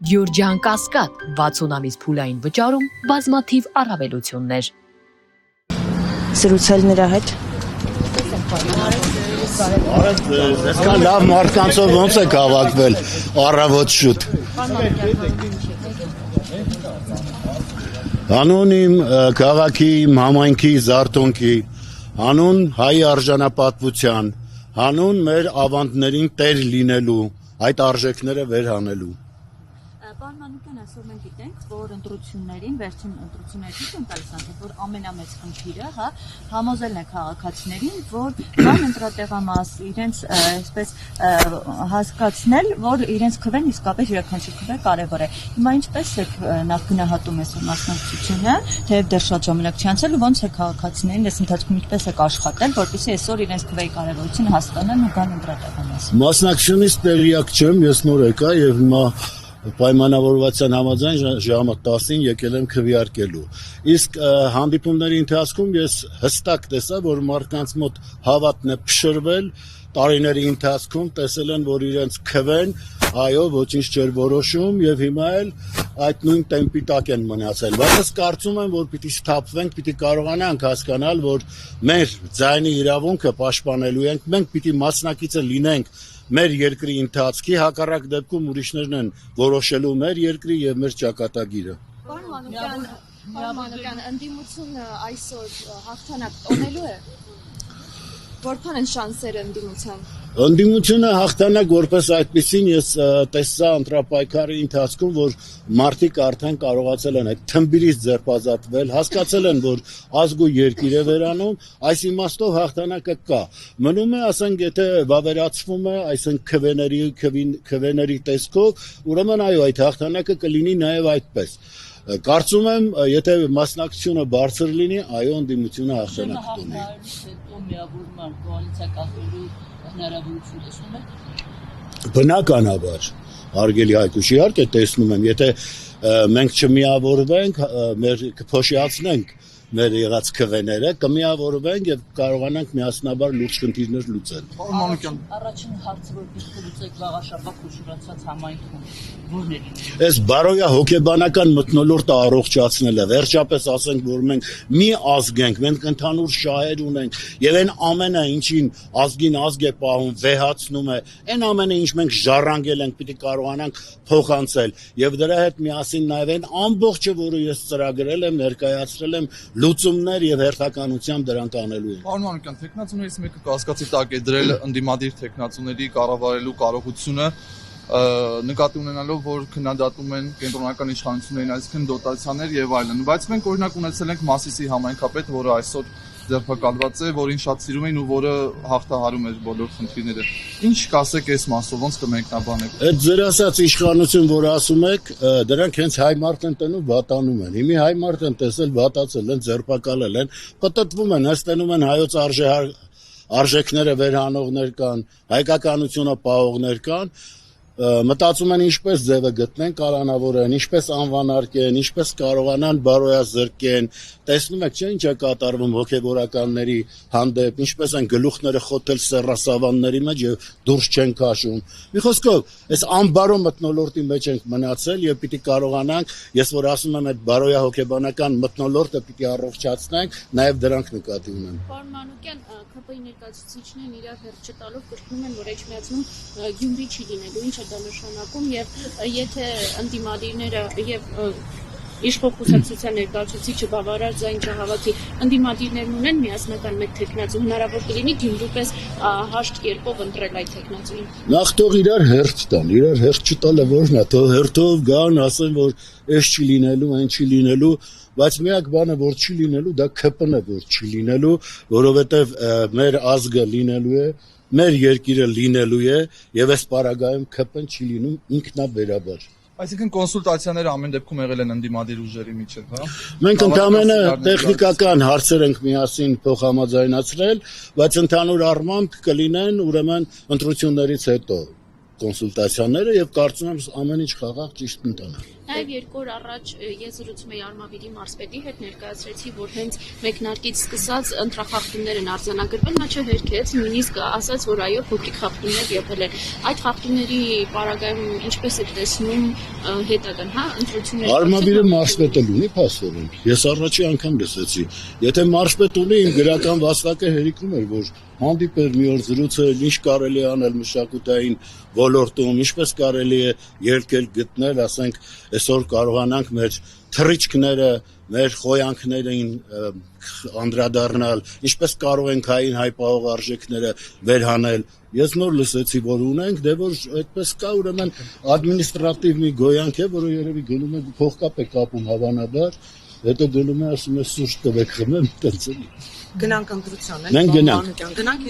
Գյուրջան Կասկադ 60 ամիս փուլային վճարում բազմաթիվ առավելություններ։ Սրուցել նրա հետ։ Այսքան լավ մարդկանցով ոնց եք հավաքվել առավոտ շուտ։ Հանուն իմ քաղաքի, իմ համայնքի, զարթոնքի, հանուն հայ արժանապատվության, հանուն մեր ավանդներին տեր լինելու, այդ արժեքները վերհանելու։ Պարոն Մանուկյան, այսօր մենք գիտենք, որ ընտրություններին, վերջին ընտրություններից են տալիս անձը, որ ամենամեծ խնդիրը, համոզելն է քաղաքացիներին, որ կան ընտրատեղամաս, իրենց այսպես հասկացնել, որ իրենց քվեն իսկապես յուրաքանչյուր քվե կարևոր է։ Հիմա ինչպես եք նախ գնահատում այս մասնակցությունը, թեև դեռ շատ ժամանակ չի անցել, ոնց է քաղաքացիներին այս ընթացքում ինչպես եք աշխատել, որպեսզի այսօր իրենց քվեի կարևորությունը հասկանան ու գան ընտրատեղամաս։ Մասնակցությունից տեղյակ չեմ, ես նոր եկա եւ հիմա պայմանավորվածության համաձայն ժամը 10-ին եկել եմ քվեարկելու։ Իսկ հանդիպումների ընթացքում ես հստակ տեսա, որ մարդկանց մոտ հավատն է փշրվել, տարիների ընթացքում տեսել են, որ իրենց քվեն, այո, ոչինչ չէր որոշում եւ հիմա էլ այդ նույն տեմպի տակ են մնացել։ Բայց ես կարծում եմ, որ պիտի սթափվենք, պիտի կարողանանք հասկանալ, որ մեր ձայնի իրավունքը պաշտպանելու ենք, մենք պիտի մասնակիցը լինենք մեր երկրի ընթացքի, հակառակ դեպքում ուրիշներն են որոշելու մեր երկրի եւ մեր ճակատագիրը։ Պարոն Մանուկյան, ընդդիմությունը այսօր հաղթանակ տոնելու է։ Որքան են շանսերը ընդդիմության։ Ընդդիմությունը հաղթանակ որպես այդպեսին ես տեսա ընտրապայքարի ընթացքում, որ մարդիկ արդեն կարողացել են այդ թմբիրից ձերբազատվել, հասկացել են, որ ազգ ու երկիր է վերանում, այս իմաստով հաղթանակը կա։ Մնում է, ասենք, եթե վավերացվում է, այսինքն քվեների տեսքով, ուրեմն այո, այդ հաղթանակը կլինի նաև այդպես։ Կարծում եմ, եթե մասնակցությունը բարձր լինի, այո, ընդդիմությունը հաղթանակ կունենա։ Բնականաբար, հարգելի Հայկուշ, իհարկե տեսնում եմ, եթե մենք չմիավորվենք, կփոշիացնենք մեր եղած քվեները, կմիավորվենք եւ կարողանանք միասնաբար լուրջ խնդիրներ լուծել։ Պարոն Մանուկյան, առաջին հարցը, որ պետք է լուծեք վաղաշաբաթ խոշորացած համայնքում, ո՞րն է լինի։ Այս բարոյա հոգեբանական մթնոլորտը առողջացնել է, վերջապես ասենք, որ մենք մի ազգ ենք, մենք ընդհանուր շահեր ունենք եւ այն ամենը, ինչին ազգին ազգ է պահում, վեհացնում է, այն ամենը, ինչ մենք ժառանգել ենք, պիտի կարողանանք փոխանցել եւ դրա հետ միասին նաեւ այն ամբողջը, որը ես ծրագրել եմ, ներկայացրել եմ, լուծումներ եւ հերթականությամբ դրանք անելու են։ Պարոն Մանուկյան, տեխնացուներից մեկը կասկածի տակ է դրել ընդդիմադիր տեխնացուների կառավարելու կարողությունը, նկատի ունենալով, որ քննադատում են կենտրոնական իշխանություններին, այսինքն դոտացիաներ եւ այլն։ Բայց մենք օրինակ ունեցել ենք Մասիսի համայնքապետ, որը այսօր ձերբակալված է, որին շատ սիրում էին ու որը հաղթահարում էր բոլոր խնդիրները։ Ինչ կասեք այս մասով, ոնց կմեկնաբանեք։ Այդ ձեր ասած իշխանություն, որ ասում եք, դրանք հենց հայ մարդ են տնում, վատանում են։ Հիմի հայ մարդ են տեսել, վատացել են, ձերբակալել են, պտտվում են, հստենում են հայոց արժեքները վերհանողներ կան, հայկականությունը պահողներ կան, մտածում են ինչպես ձևը գտնեն, կալանավորեն, ինչպես անվանարկեն, ինչպես կարողանան բարոյազրկեն, տեսնում եք, չէ՞ ինչ է կատարվում հոգևորականների հանդեպ, ինչպես են գլուխները խոթել սեռասավանների մեջ եւ դուրս չեն քաշում։ Մի խոսքով, այս անբարո մթնոլորտի մեջ ենք մնացել եւ պիտի կարողանանք, ես որ ասում եմ, այդ բարոյա հոգեբանական մթնոլորտը պիտի առողջացնենք, նաեւ դրանք նկատի ունեմ։ Պարոն Մանուկյան, ԿՊ-ի ներկայացուցիչներն իրար հերթ չտալով կրկնում են, որ Էջմիածնում Գյումրի չի լինելու, ինչ է դա նշանակում եւ եթե ընդդիմադիրները եւ իշխող կուսակցության ներկայացուցիչը բավարար ձայն չհավաքի, ընդդիմադիրներն ունեն միասնական մեկ թեկնածու, հնարավոր կլինի Գյումրու պես հաշտ կերպով ընտրել այդ թեկնածուին։ Նախ թող իրար հերթ տան, իրար հերթ չտալը որն է, թող հերթով գան, ասեն, որ այս չի լինելու, այն չի լինելու, բայց միակ բանը, որ չի լինելու, դա ԿՊ-ն է, որ չի լինելու, որովհետեւ մեր ազգը լինելու է, մեր երկիրը լինելու է եւ այս պարագայում ԿՊ-ն չի լինում ինքնաբերաբար։ Այսինքն կոնսուլտացիաները ամեն դեպքում եղել են ընդդիմադիր ուժերի միջև, հա։ Մենք ընդհանրապես տեխնիկական հարցեր ենք միասին փոխհամաձայնացրել, բայց ընդհանուր առմամբ կլինեն ուրեմն ընտրություններից հետո կոնսուլտացիաները եւ կարծում եմ ամեն ինչ խաղաղ ճիշտ կընթանա։ Նաև 2 օր առաջ ես զրուցում էի Արմավիրի մարզպետի հետ, ներկայացրեցի, որ հենց մեկնարկից սկսած ընտրախախտումներ են արձանագրվել, նա չհերքեց, նույնիսկ ասաց, որ այո, փոքրիկ խախտումներ եղել են։ Այդ խախտումների պարագայում ինչպես եք տեսնում հետագան, հա, ընտրությունները։ Արմավիրը մարզպետը ունի փաստորեն։ Ես առաջի անգամ լսեցի։ Եթե մարզպետ ունի, իմ գրական վաստակը հերիքում էր, որ հանդիպեր մի օր զրուցել, ինչ կարելի է անել մշակութային ոլորտում, ինչպես կարելի է ելքել գտնել, ասենք, այսօր կարողանանք մեր թռիչքները, մեր խոյանքներին անդրադառնալ, ինչպես կարող ենք հայ պահող արժեքները վերհանել։ Ես նոր լսեցի, որ ունենք, դե որ այդպես կա, ուրեմն ադմինիստրատիվ մի գոյանք է, որը երևի գնում է փողկապ է կապում հավանաբար, հետո գնում է ասում է սուրճ տվեք խմեմ, տենց էլի։ Գնանք ընտրության, Մենք գնանք։ Գնանք